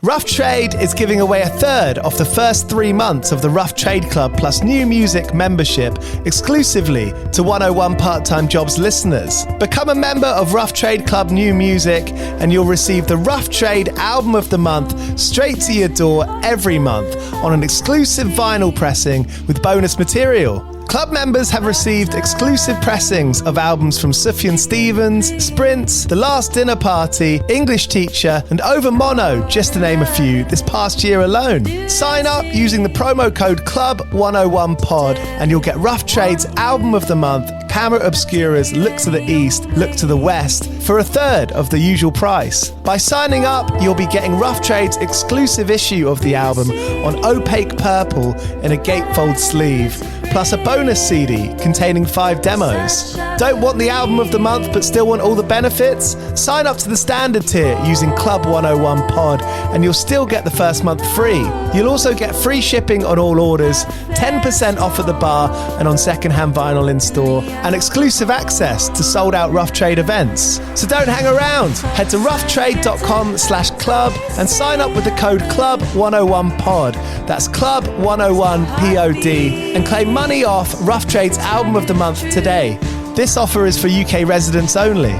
Rough Trade is giving away a third of the first 3 months of the Rough Trade Club plus new music membership exclusively to 101 Part-Time Jobs listeners. Become a member of Rough Trade Club New Music and you'll receive the Rough Trade Album of the Month straight to your door every month on an exclusive vinyl pressing with bonus material. Club members have received exclusive pressings of albums from Sufjan Stevens, Sprints, The Last Dinner Party, English Teacher, and Over Mono, just to name a few, this past year alone. Sign up using the promo code CLUB101POD and you'll get Rough Trade's Album of the Month, Camera Obscura's Look to the East, Look to the West for a third of the usual price. By signing up, you'll be getting Rough Trade's exclusive issue of the album on opaque purple in a gatefold sleeve, plus a bonus CD containing 5 demos. Don't want the album of the month but still want all the benefits? Sign up to the standard tier using Club 101 Pod and you'll still get the first month free. You'll also get free shipping on all orders, 10% off at the bar and on secondhand vinyl in store, and exclusive access to sold out Rough Trade events. So don't hang around. Head to roughtrade.com/club and sign up with the code CLUB101POD. That's CLUB101POD and claim money off Rough Trade's Album of the Month today. This offer is for UK residents only.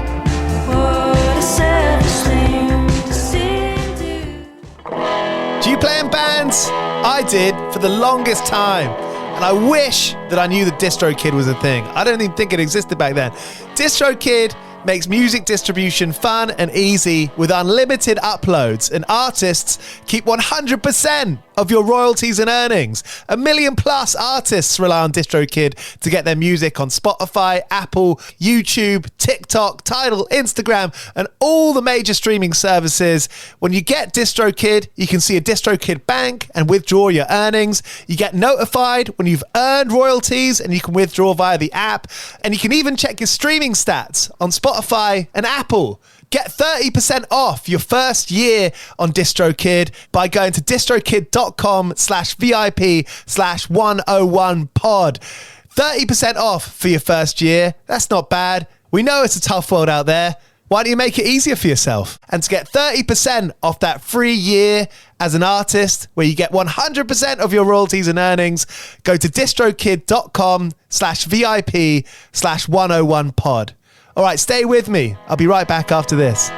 Do you play in bands? I did for the longest time. And I wish that I knew that DistroKid was a thing. I don't even think it existed back then. DistroKid makes music distribution fun and easy with unlimited uploads, and artists keep 100% of your royalties and earnings. 1 million plus artists rely on DistroKid to get their music on Spotify, Apple, YouTube, TikTok, Tidal, Instagram, and all the major streaming services. When you get DistroKid, you can see a DistroKid bank and withdraw your earnings. You get notified when you've earned royalties and you can withdraw via the app. And you can even check your streaming stats on Spotify and Apple. Get 30% off your first year on DistroKid by going to distrokid.com/VIP/101pod. 30% off for your first year. That's not bad. We know it's a tough world out there. Why don't you make it easier for yourself? And to get 30% off that free year as an artist, where you get 100% of your royalties and earnings, go to distrokid.com/VIP/101pod. All right, stay with me. I'll be right back after this.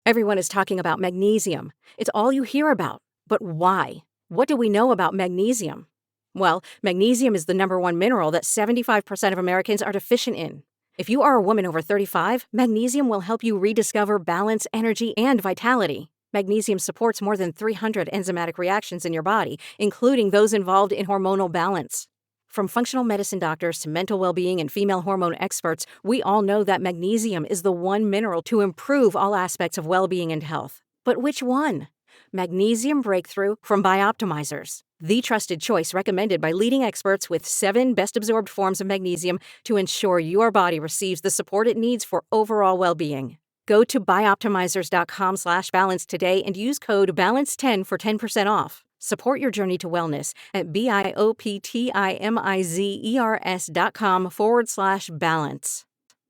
Everyone is talking about magnesium. It's all you hear about. But why? What do we know about magnesium? Well, magnesium is the #1 mineral that 75% of Americans are deficient in. If you are a woman over 35, magnesium will help you rediscover balance, energy, and vitality. Magnesium supports more than 300 enzymatic reactions in your body, including those involved in hormonal balance. From functional medicine doctors to mental well-being and female hormone experts, we all know that magnesium is the one mineral to improve all aspects of well-being and health. But which one? Magnesium Breakthrough from Bioptimizers, the trusted choice recommended by leading experts with 7 best-absorbed forms of magnesium to ensure your body receives the support it needs for overall well-being. Go to bioptimizers.com/balance today and use code BALANCE10 for 10% off. Support your journey to wellness at bioptimizers.com/balance.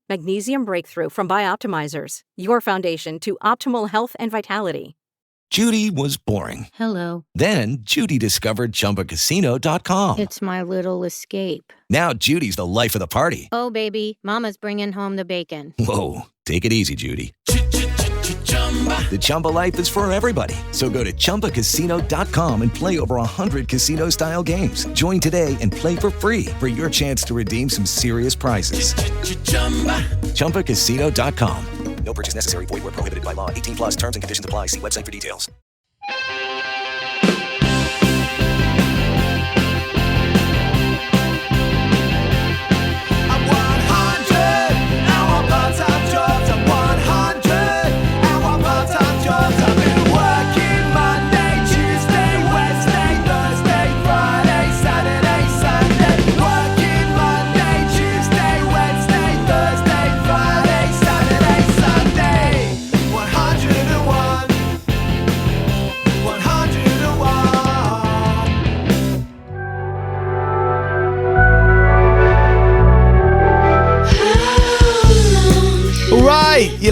Magnesium Breakthrough from Bioptimizers, your foundation to optimal health and vitality. Judy was boring. Hello. Then Judy discovered ChumbaCasino.com. It's my little escape. Now Judy's the life of the party. Oh, baby, mama's bringing home the bacon. Whoa, take it easy, Judy. The Chumba life is for everybody. So go to ChumbaCasino.com and play over 100 casino-style games. Join today and play for free for your chance to redeem some serious prizes. ChumbaCasino.com. No purchase necessary. Void where prohibited by law. 18 plus terms and conditions apply. See website for details.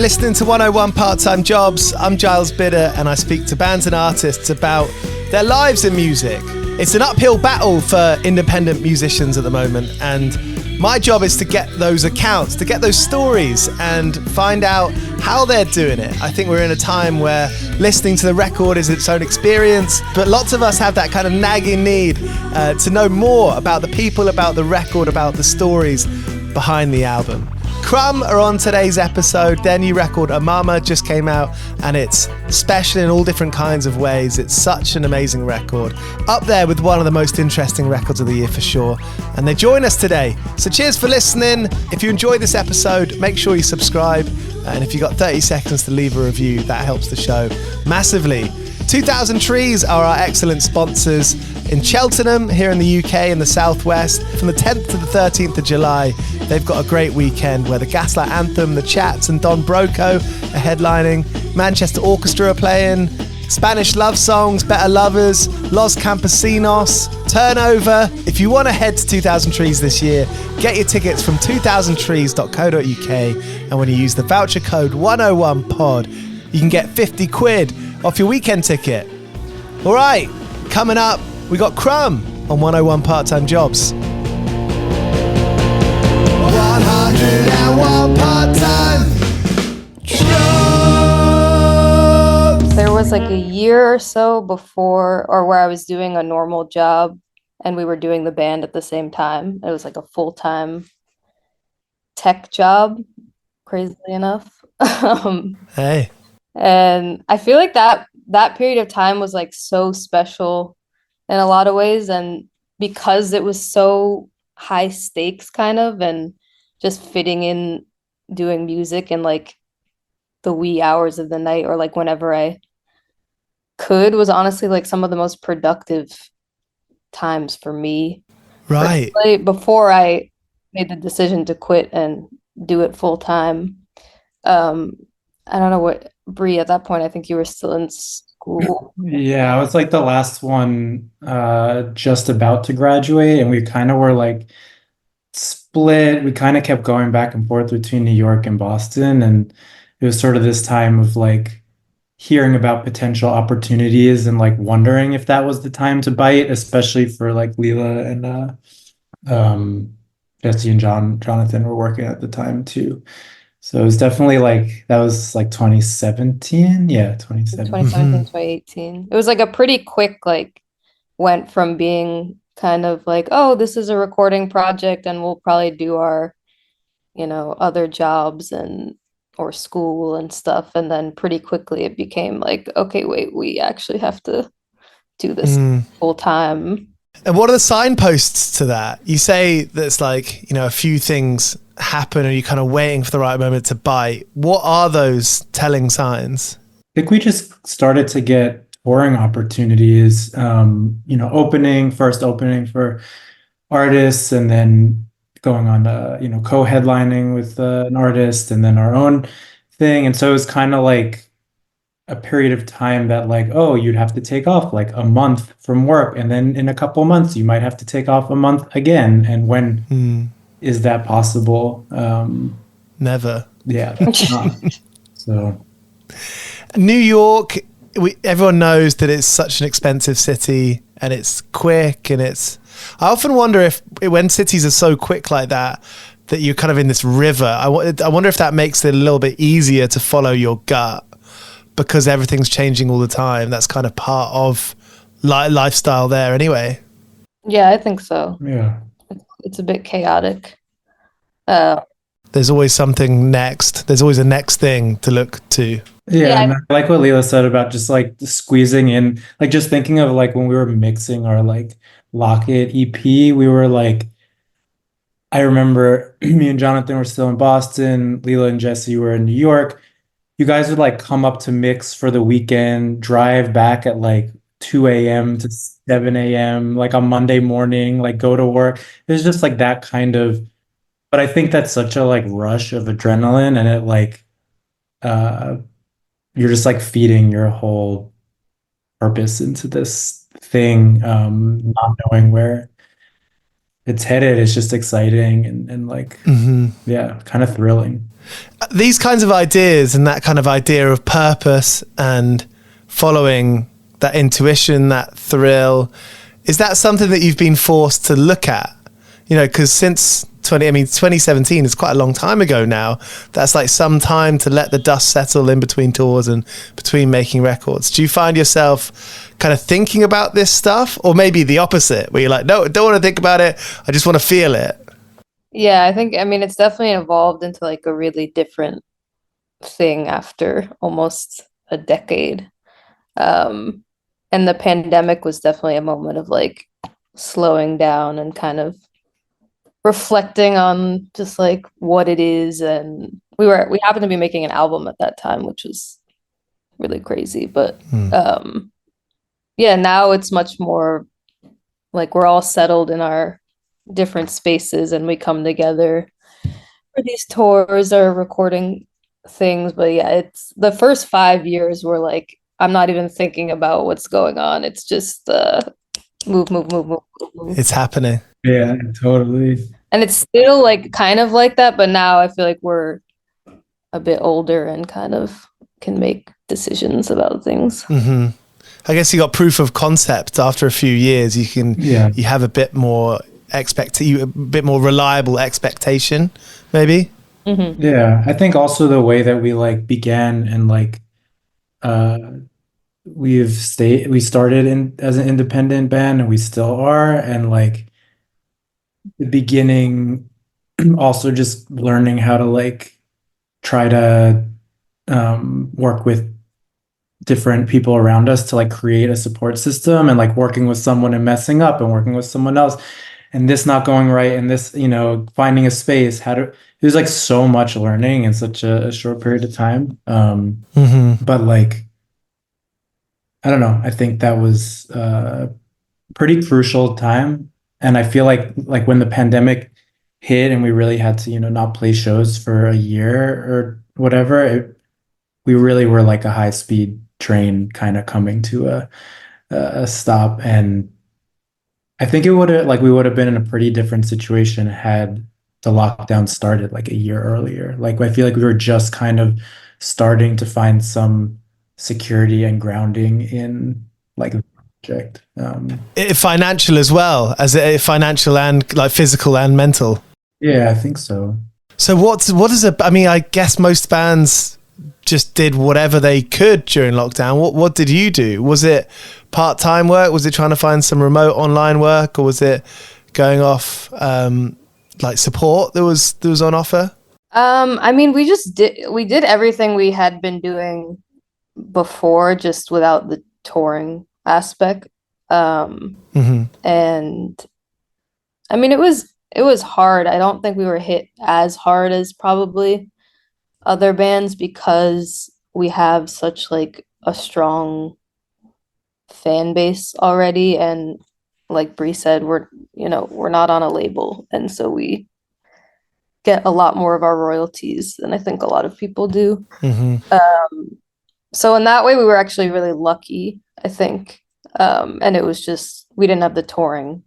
listening to 101 Part-Time Jobs. I'm Giles Bidder, and I speak to bands and artists about their lives in music. It's an uphill battle for independent musicians at the moment, and my job is to get those accounts, to get those stories, and find out how they're doing it. I think we're in a time where listening to the record is its own experience, but lots of us have that kind of nagging need to know more about the people, about the record, about the stories behind the album. Crumb are on today's episode. Their new record, AMAMA, just came out, and it's special in all different kinds of ways. It's such an amazing record. Up there with one of the most interesting records of the year for sure. And they join us today. So cheers for listening. If you enjoyed this episode, make sure you subscribe. And if you've got 30 seconds to leave a review, that helps the show massively. 2000 Trees are our excellent sponsors in Cheltenham, here in the UK, in the southwest. From the 10th to the 13th of July, they've got a great weekend where the Gaslight Anthem, the Chats and Don Broco are headlining. Manchester Orchestra are playing. Spanish Love Songs, Better Lovers, Los Campesinos, Turnover. If you want to head to 2000 Trees this year, get your tickets from 2000trees.co.uk, and when you use the voucher code 101pod, you can get 50 quid off your weekend ticket. All right, coming up, we got Crumb on 101 Part-Time Jobs. 101 Part-Time Jobs. There was like a year or so before, or where I was doing a normal job and we were doing the band at the same time. It was like a full-time tech job, crazily enough. Hey. And I feel like that period of time was like so special in a lot of ways. And because it was so high stakes kind of, and just fitting in doing music in like the wee hours of the night or like whenever I could, was honestly like some of the most productive times for me. Right. Before I made the decision to quit and do it full time. I don't know what, Bri, at that point, I think you were still in school. Yeah, I was like the last one just about to graduate, and we kind of were like split. We kind of kept going back and forth between New York and Boston, and it was sort of this time of like hearing about potential opportunities and like wondering if that was the time to bite, especially for like Lila and Jesse and Jonathan were working at the time too. So it was definitely like, that was like 2017. Yeah, 2017. 2017, 2018. It was like a pretty quick, like, went from being kind of like, oh, this is a recording project and we'll probably do our, other jobs or school and stuff. And then pretty quickly it became like, okay, wait, we actually have to do this full time. And what are the signposts to that? You say that it's like, a few things happen and you're kind of waiting for the right moment to bite. What are those telling signs? I think we just started to get touring opportunities, opening for artists, and then going on to, co-headlining with an artist, and then our own thing. And so it was kind of like a period of time that like, oh, you'd have to take off like a month from work, and then in a couple of months you might have to take off a month again. And when is that possible? Never. Yeah, that's not. So New York, everyone knows that it's such an expensive city, and it's quick, and I often wonder if when cities are so quick like that you're kind of in this river, I wonder if that makes it a little bit easier to follow your gut, because everything's changing all the time. That's kind of part of lifestyle there anyway. Yeah, I think so. yeah. It's a bit chaotic. There's always something next. There's always a next thing to look to. Yeah, and I like what Leila said about just like squeezing in, like just thinking of like when we were mixing our like Locket EP, we were like, I remember me and Jonathan were still in Boston, Leila and Jesse were in New York. You guys would like come up to mix for the weekend, drive back at like 2 a.m. to 7 a.m., like on Monday morning, like go to work. It's just like that kind of, but I think that's such a like rush of adrenaline, and it like, you're just like feeding your whole purpose into this thing, not knowing where it's headed. It's just exciting and like, yeah, kind of thrilling. These kinds of ideas and that kind of idea of purpose and following that intuition, that thrill, is that something that you've been forced to look at? Because since 2017 is quite a long time ago now. That's like some time to let the dust settle in between tours and between making records. Do you find yourself kind of thinking about this stuff, or maybe the opposite, where you're like, no, don't want to think about it, I just want to feel it? Yeah, I mean, it's definitely evolved into like a really different thing after almost a decade. And the pandemic was definitely a moment of like slowing down and kind of reflecting on just like what it is. And we happened to be making an album at that time, which was really crazy. But yeah, now it's much more like we're all settled in our different spaces and we come together for these tours or recording things. But yeah, it's the first 5 years were like, I'm not even thinking about what's going on. It's just move. It's happening. Yeah, totally. And it's still like kind of like that, but now I feel like we're a bit older and kind of can make decisions about things. I guess you got proof of concept after a few years. You have a bit more a bit more reliable expectation, maybe. Yeah, I think also the way that we like began and like we started in as an independent band and we still are, and like the beginning also just learning how to like try to work with different people around us to like create a support system, and like working with someone and messing up and working with someone else and this not going right and this, finding a space, there's like so much learning in such a short period of time. But like, I don't know, I think that was a pretty crucial time. And I feel like when the pandemic hit and we really had to, not play shows for a year or whatever, we really were like a high speed train kind of coming to a stop. And I think we would have been in a pretty different situation had the lockdown started like a year earlier. Like, I feel like we were just kind of starting to find some security and grounding in like the project. Financial as well, as financial and like physical and mental. Yeah, I think so. So I guess most bands just did whatever they could during lockdown. What did you do? Was it part-time work? Was it trying to find some remote online work, or was it going off like support that was on offer? I mean, we did everything we had been doing before, just without the touring aspect. And I mean, it was hard. I don't think we were hit as hard as probably other bands because we have such like a strong fan base already, and like Bri said, we're not on a label, and so we get a lot more of our royalties than I think a lot of people do. So in that way we were actually really lucky, I think. And it was just we didn't have the touring,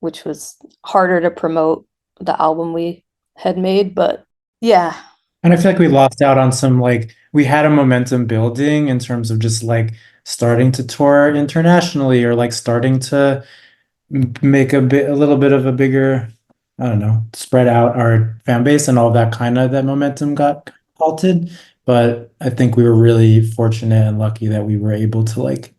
which was harder to promote the album we had made. But yeah. And I feel like we lost out on some, like, we had a momentum building in terms of just like starting to tour internationally, or like starting to make a little bit of a bigger, I don't know, spread out our fan base, and all that momentum got halted. But I think we were really fortunate and lucky that we were able to like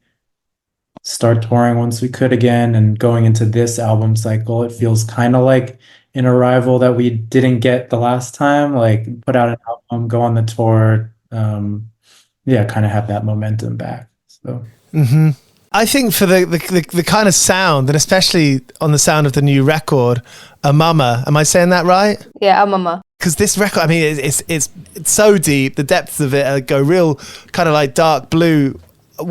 start touring once we could again, and going into this album cycle, it feels kind of like an arrival that we didn't get the last time, like put out an album, go on the tour, kind of have that momentum back. So I think for the kind of sound, and especially on the sound of the new record, AMAMA, am I saying that right? Yeah, AMAMA. Because this record, I mean, it's so deep, the depths of it go real kind of like dark blue.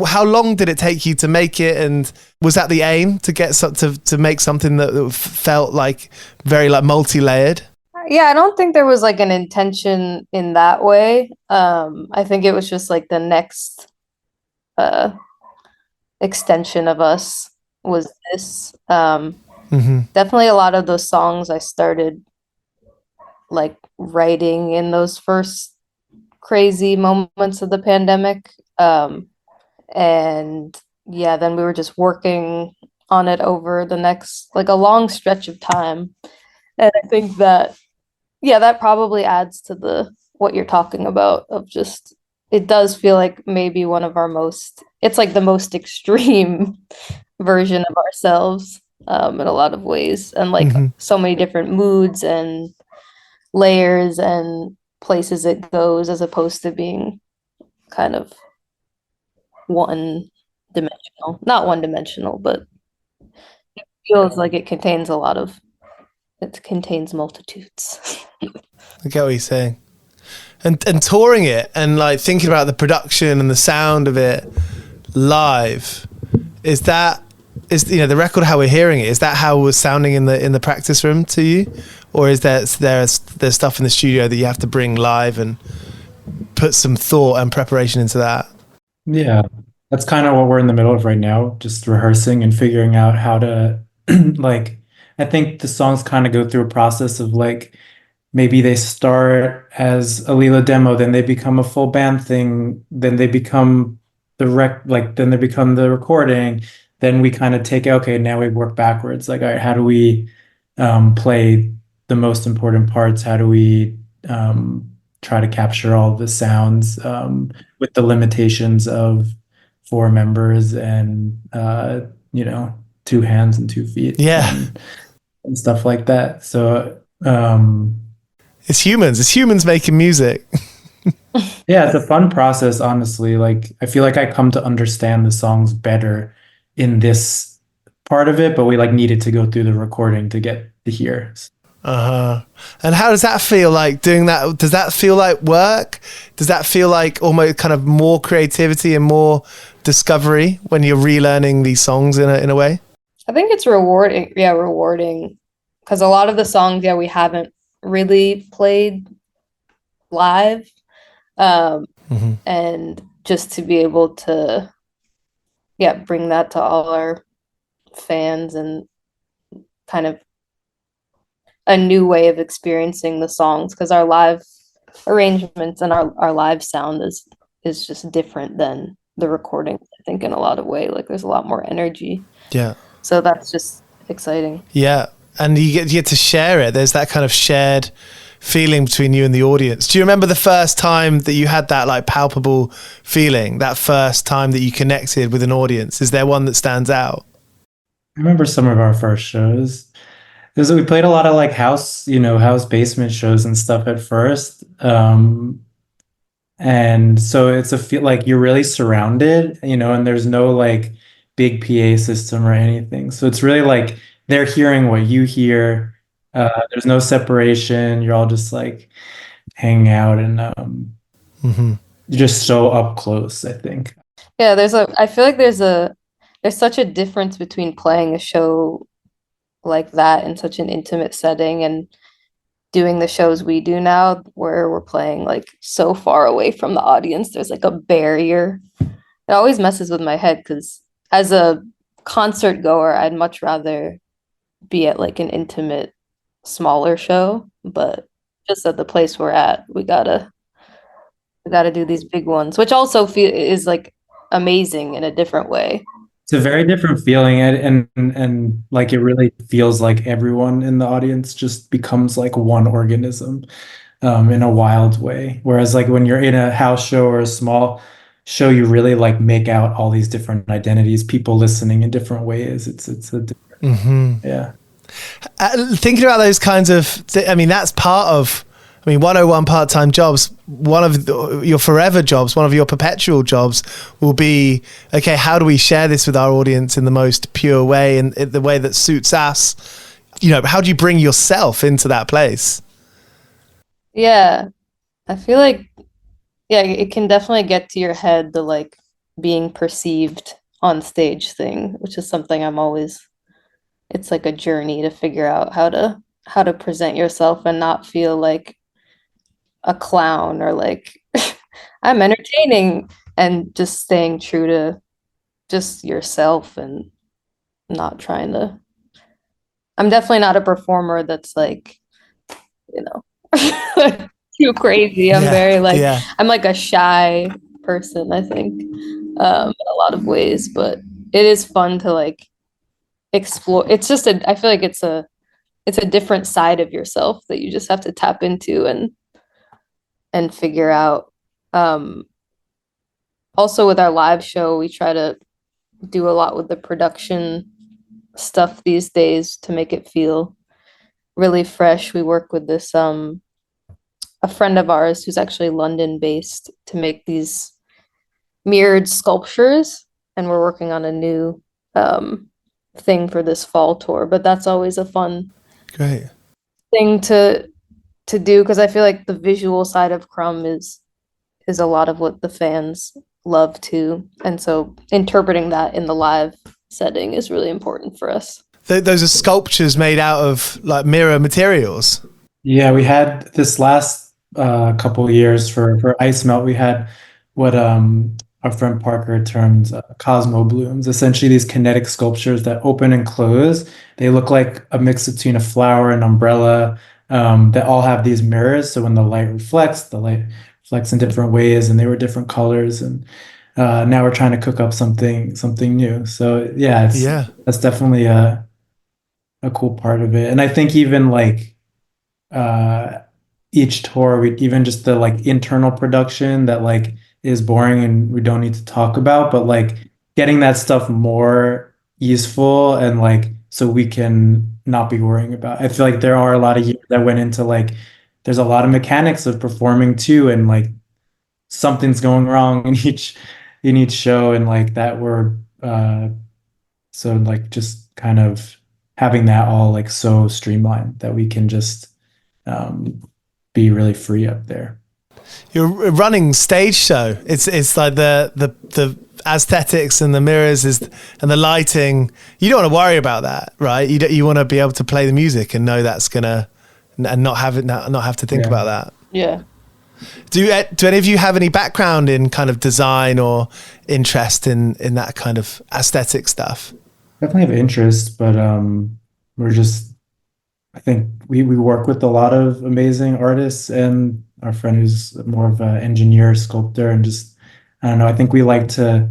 How long did it take you to make it, and was that the aim, to get to make something that felt like very like multi-layered? Yeah, I don't think there was like an intention in that way. I think it was just like the next extension of us was this. definitely a lot of those songs I started like writing in those first crazy moments of the pandemic. And yeah, then we were just working on it over the next like a long stretch of time. And I think that yeah, that probably adds to the what you're talking about of just it does feel like maybe one of our most it's like the most extreme version of ourselves in a lot of ways and like so many different moods and layers and places it goes as opposed to being kind of one dimensional. Not one dimensional, but feels like it contains a lot of it contains multitudes. I get what you're saying. And touring it and like thinking about the production and the sound of it live, is the record how we're hearing it, is that how it was sounding in the practice room to you? Or is there's stuff in the studio that you have to bring live and put some thought and preparation into that? Yeah, that's kind of what we're in the middle of right now, just rehearsing and figuring out how to like I think the songs kind of go through a process of like maybe they start as a Lila demo, then they become a full band thing, then they become then they become the recording, then we kind of take okay, now we work backwards. Like, all right, how do we play the most important parts? How do we try to capture all the sounds with the limitations of 4 members and two hands and 2 feet, Yeah. and stuff like that. So It's humans making music. yeah, it's a fun process, honestly. Like I feel like I come to understand the songs better in this part of it, but we like needed to go through the recording to get to hear. And how does that feel like doing that? Does that feel like work? Does that feel like almost kind of more creativity and more discovery when you're relearning these songs in a way? I think it's rewarding. Yeah, rewarding. Because a lot of the songs, yeah, we haven't really played live. And just to be able to, yeah, bring that to all our fans and kind of a new way of experiencing the songs because our live arrangements and our live sound is just different than the recording, I think, in a lot of way. Like there's a lot more energy. Yeah. So that's just exciting. Yeah. And you get to share it. There's that kind of shared feeling between you and the audience. Do you remember the first time that you had that like palpable feeling, that first time that you connected with an audience? Is there one that stands out? I remember some of our first shows. Because we played a lot of like house basement shows and stuff at first. And so it's a feel like you're really surrounded, and there's no like big PA system or anything. So it's really like they're hearing what you hear. There's no separation. You're all just like hanging out and you're just so up close, I think. Yeah, I feel like there's such a difference between playing a show like that in such an intimate setting and doing the shows we do now where we're playing like so far away from the audience. There's like a barrier. It always messes with my head because as a concert goer, I'd much rather be at like an intimate, smaller show. But just at the place we're at, we gotta do these big ones, which also is like amazing in a different way. It's a very different feeling, and like it really feels like everyone in the audience just becomes like one organism in a wild way. Whereas like when you're in a house show or a small show, you really like make out all these different identities, people listening in different ways. It's a different, yeah. Thinking about those kinds of, that's part of. 101 part-time jobs, one of your forever jobs, one of your perpetual jobs will be, okay, how do we share this with our audience in the most pure way and the way that suits us? How do you bring yourself into that place? Yeah, I feel like, yeah, it can definitely get to your head, the like being perceived on stage thing, which is something it's like a journey to figure out how to present yourself and not feel like a clown or like I'm entertaining and just staying true to just yourself and not trying to I'm definitely not a performer that's like, you know, too crazy. I'm very like, yeah. I'm like a shy person, I think, in a lot of ways, but it is fun to like explore. It's just I feel like it's a different side of yourself that you just have to tap into and figure out. Also with our live show, we try to do a lot with the production stuff these days to make it feel really fresh. We work with this a friend of ours who's actually London based to make these mirrored sculptures, and we're working on a new thing for this fall tour, but that's always a fun Great. thing to do because I feel like the visual side of Crumb is a lot of what the fans love too, and so interpreting that in the live setting is really important for us. Those are sculptures made out of like mirror materials. Yeah, we had this last couple of years for ice melt. We had what our friend Parker terms Cosmo blooms. Essentially, these kinetic sculptures that open and close. They look like a mix between a flower and umbrella. That all have these mirrors. So when the light reflects in different ways, and they were different colors. And now we're trying to cook up something new. So yeah, that's definitely a cool part of it. And I think even like each tour, even just the like internal production that like is boring and we don't need to talk about, but like getting that stuff more useful and like so we can not be worrying about. I feel like there are a lot of years that went into like there's a lot of mechanics of performing too, and like something's going wrong in each show, and like that we're so like just kind of having that all like so streamlined that we can just be really free up there. You're running stage show. It's like the aesthetics and the mirrors and the lighting. You don't want to worry about that, right? You want to be able to play the music and know that's gonna and not have to think about that. Yeah. Do any of you have any background in kind of design or interest in that kind of aesthetic stuff? Definitely have interest, but I think we work with a lot of amazing artists, and our friend who's more of an engineer, sculptor, and just, I don't know, I think we like to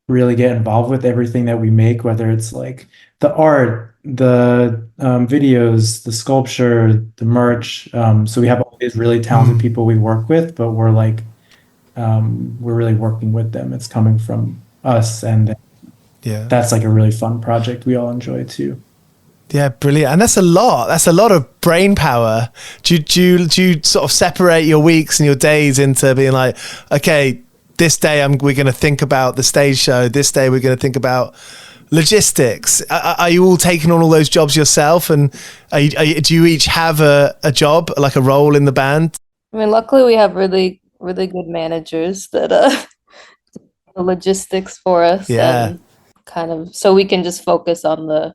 really get involved with everything that we make, whether it's like the art, the videos, the sculpture, the merch. So we have all these really talented people we work with, but we're like, we're really working with them. It's coming from us, and that's like a really fun project we all enjoy too. Yeah, brilliant. And that's a lot. That's a lot of brain power. Do you sort of separate your weeks and your days into being like, okay, this day we're going to think about the stage show. This day we're going to think about logistics. Are you all taking on all those jobs yourself? And do you each have a job, like a role in the band? I mean, luckily we have really, really good managers that do the logistics for us. Yeah. And kind of, so we can just focus on the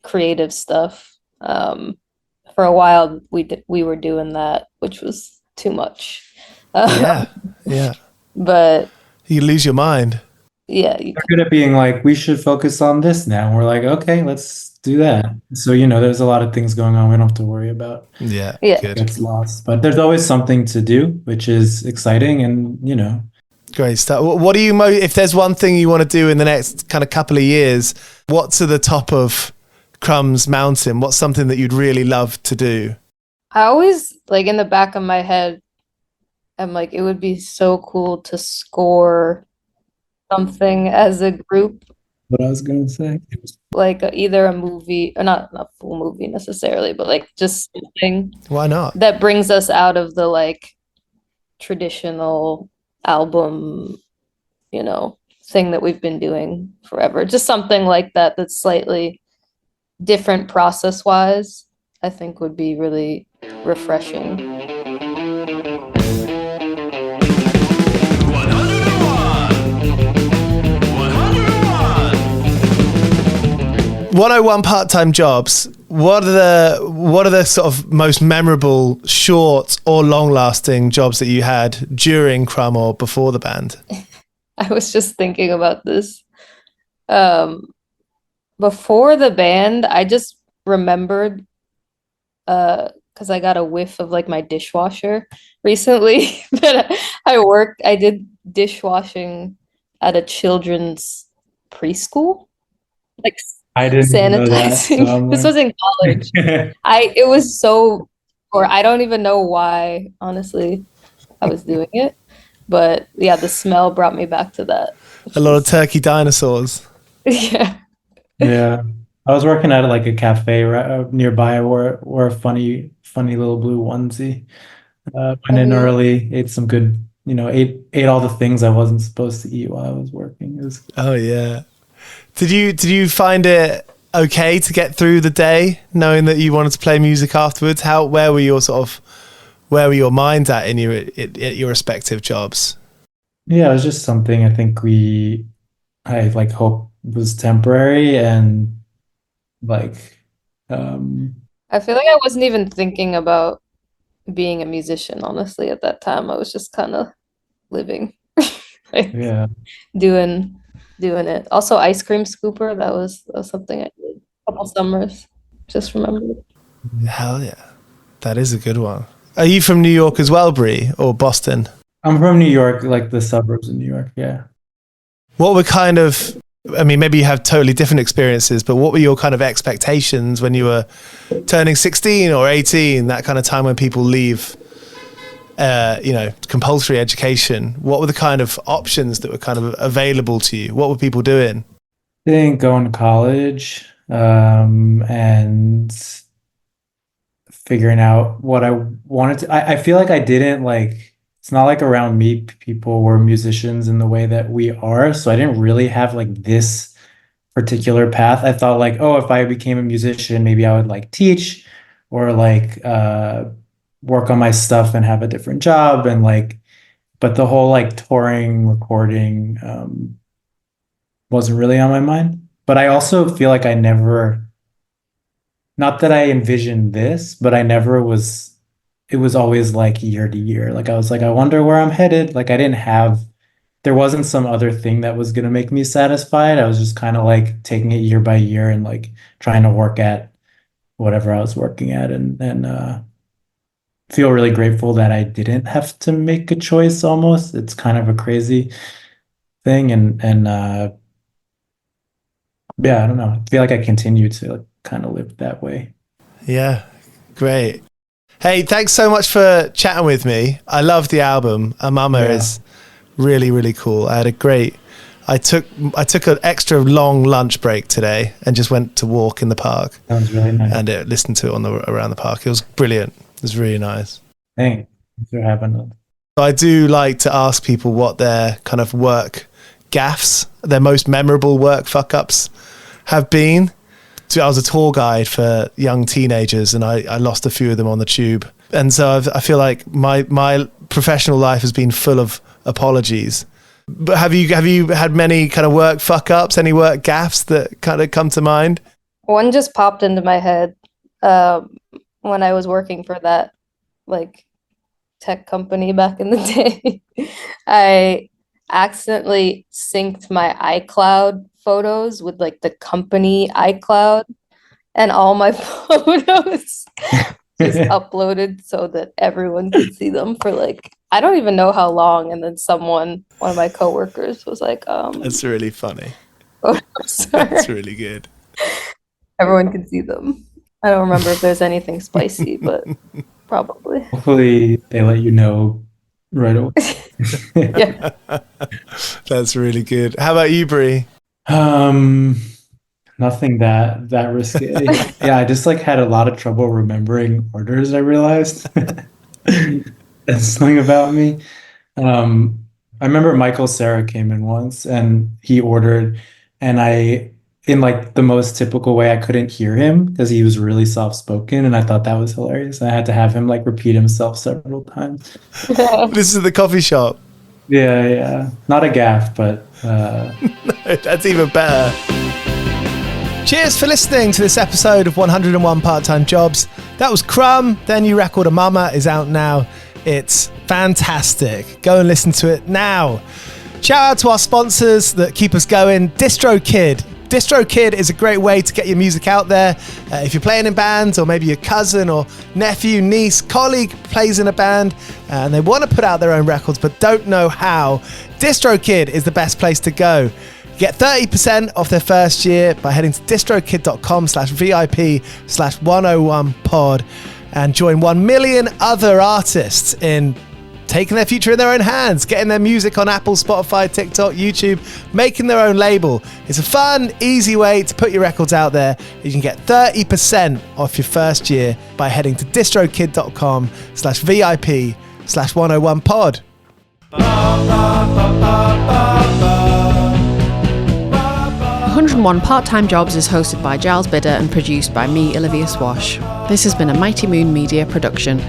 creative stuff. For a while we were doing that, which was too much. Yeah. But you lose your mind. Yeah, They're good at being like, we should focus on this now. And we're like, okay, let's do that. So there's a lot of things going on we don't have to worry about. Yeah. Good. It's lost, but there's always something to do, which is exciting, and Great stuff. What do you if there's one thing you want to do in the next kind of couple of years, what's to the top of Crumb's mountain? What's something that you'd really love to do? I always, like, in the back of my head, I'm like, it would be so cool to score something as a group. What I was gonna say, like either a movie, or not a full movie necessarily, but like just something. Why not? That brings us out of the like traditional album, thing that we've been doing forever. Just something like that that's slightly different process-wise, I think would be really refreshing. 101 part-time jobs. What are the sort of most memorable short or long-lasting jobs that you had during Crumb or before the band? I was just thinking about this. Before the band, I just remembered because I got a whiff of like my dishwasher recently. That I did dishwashing at a children's preschool, like I didn't even know that, so sanitizing. I'm This was in college. like, It was so, or I don't even know why, honestly, I was doing it. But yeah, the smell brought me back to that. A lot of turkey dinosaurs. Yeah. yeah. I was working at like a cafe nearby. I wore a funny little blue onesie. Went in early, ate some good, ate all the things I wasn't supposed to eat while I was working. It was Oh yeah. Did you find it okay to get through the day, knowing that you wanted to play music afterwards? Where were your minds at in your respective jobs? yeah, it was just something I think I like hope was temporary and like I feel like I wasn't even thinking about being a musician, honestly, at that time. I was just kind of living, like yeah. doing it. Also, ice cream scooper, that was something I did a couple summers. Just remember. Hell yeah. That is a good one. Are you from New York as well, Bri, or Boston? I'm from New York, like the suburbs of New York, yeah. What were maybe you have totally different experiences, but what were your kind of expectations when you were turning 16 or 18, that kind of time when people leave, compulsory education? What were the kind of options that were kind of available to you? What were people doing? I think going to college, and figuring out what I wanted to. I feel like I didn't like, it's not like around me people were musicians in the way that we are. So I didn't really have like this particular path. I thought like, oh, if I became a musician, maybe I would like teach or like work on my stuff and have a different job and like, but the whole like touring, recording wasn't really on my mind. But I also feel like I never, not that I envisioned this, but I never was, it was always like year to year. Like I was like, I wonder where I'm headed. Like there wasn't some other thing that was going to make me satisfied. I was just kind of like taking it year by year and like trying to work at whatever I was working at and feel really grateful that I didn't have to make a choice almost. It's kind of a crazy thing. And yeah, I don't know. I feel like I continue to like, kind of live that way. Yeah, great. Hey, thanks so much for chatting with me. I love the album. AMAMA is really, really cool. I took an extra long lunch break today and just went to walk in the park. Sounds really nice. And listened to it around the park. It was brilliant. It was really nice. Thanks for having us. I do like to ask people what their kind of work gaffes, their most memorable work fuck ups have been. So I was a tour guide for young teenagers and I lost a few of them on the tube. And so I feel like my professional life has been full of apologies. But have you had many kind of work fuck ups, any work gaffes that kind of come to mind? One just popped into my head when I was working for that like tech company back in the day. I accidentally synced my iCloud photos with like the company iCloud, and all my photos just uploaded so that everyone could see them for like, I don't even know how long. And then one of my coworkers was like, That's really funny. oh, I'm sorry. That's really good. Everyone can see them. I don't remember if there's anything spicy, but probably. Hopefully they let you know right away. Yeah. That's really good. How about you, Bri? Nothing that risky. Yeah, I just like had a lot of trouble remembering orders, I realized. That's something about me. I remember Michael Cera came in once and he ordered, and in like the most typical way, I couldn't hear him because he was really soft-spoken, and I thought that was hilarious. I had to have him like repeat himself several times. This is the coffee shop. Yeah. Not a gaff, but No, that's even better. Cheers for listening to this episode of 101 Part-Time Jobs. That was Crumb. Their new record, AMAMA, is out now. It's fantastic. Go and listen to it now. Shout out to our sponsors that keep us going. DistroKid. DistroKid is a great way to get your music out there. If you're playing in bands, or maybe your cousin or nephew, niece, colleague plays in a band and they want to put out their own records but don't know how, DistroKid is the best place to go. Get 30% off their first year by heading to distrokid.com/VIP/101pod and join 1 million other artists in taking their future in their own hands, getting their music on Apple, Spotify, TikTok, YouTube, making their own label. It's a fun, easy way to put your records out there. You can get 30% off your first year by heading to distrokid.com/VIP/101pod. 101 Part-Time Jobs is hosted by Giles Bidder and produced by me, Olivia Swash. This has been a Mighty Moon Media production.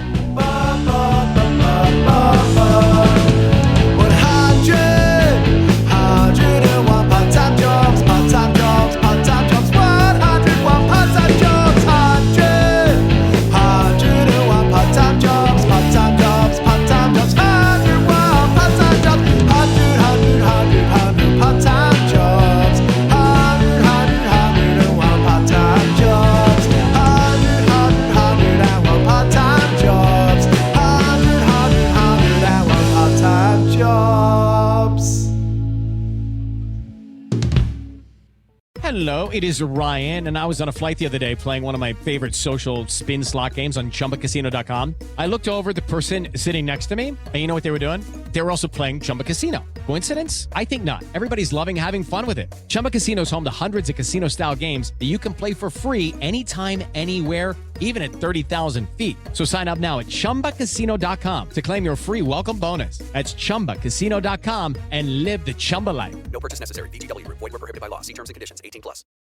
Hello, it is Ryan, and I was on a flight the other day playing one of my favorite social spin slot games on ChumbaCasino.com. I looked over at the person sitting next to me, and you know what they were doing? They were also playing Chumba Casino. Coincidence? I think not. Everybody's loving having fun with it. Chumba Casino is home to hundreds of casino-style games that you can play for free anytime, anywhere, even at 30,000 feet. So sign up now at ChumbaCasino.com to claim your free welcome bonus. That's ChumbaCasino.com and live the Chumba life. No purchase necessary. VGW. Void where prohibited by law. See terms and conditions. 18+.